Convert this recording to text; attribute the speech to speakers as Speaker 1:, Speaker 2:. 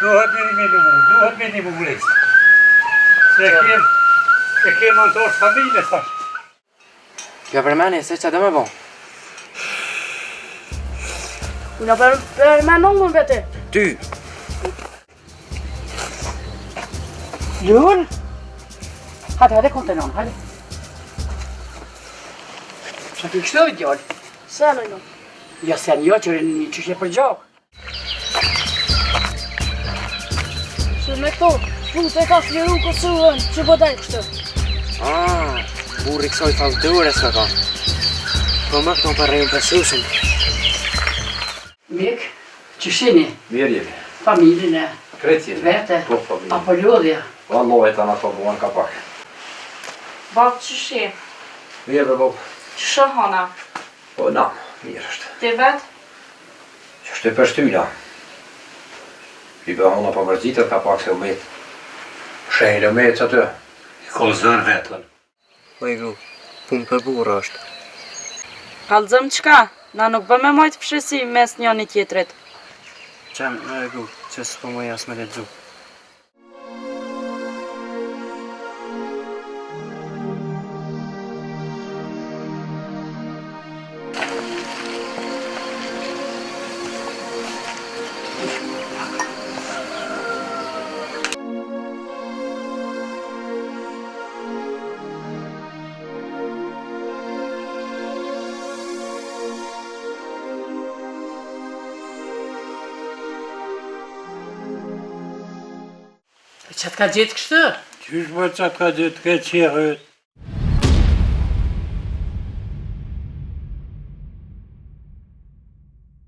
Speaker 1: Duhet minimum list. Se kem antosh familje, thash.
Speaker 2: Kjo përmeni, se që dhe me bon?
Speaker 3: Unë përmenon më vete.
Speaker 2: Ty!
Speaker 4: Lur? Hajde kontenon, hajde. Që të kështu djallë?
Speaker 3: Se në jo.
Speaker 4: Ja se një që që për gjak.
Speaker 3: Se me këto, punë e ka fliru Kosovën, që bëdaj kështë.
Speaker 2: Burri kësoj falture s'ka ka. Po më këto për rejnë për susën.
Speaker 4: Mik, që shini?
Speaker 5: Mirë jemi.
Speaker 4: Familin e
Speaker 5: Krejt jemi.
Speaker 4: vete?
Speaker 5: Po, familje.
Speaker 4: Apo lodhja?
Speaker 5: Vallahi ta na të buan ka pak.
Speaker 6: Babë që shi,
Speaker 5: Mirë be bab.
Speaker 6: që shë hana,
Speaker 5: Po na, mirë është.
Speaker 6: ti vetë,
Speaker 5: Që është e për shtyla. I be hona pa mërzitet ka pak se u met. Shenjë me që atë.
Speaker 1: Kolzën vetën.
Speaker 2: Po i gru, punë për burë është.
Speaker 6: kalëzëm qka, na nuk bë me majtë fshesi mes njëni tjetrit.
Speaker 2: Qem, e gru, që s'po më jas me ledzu.
Speaker 4: Që të ka gjithë kështë?
Speaker 1: Qysh më që ka gjithë ke qirët?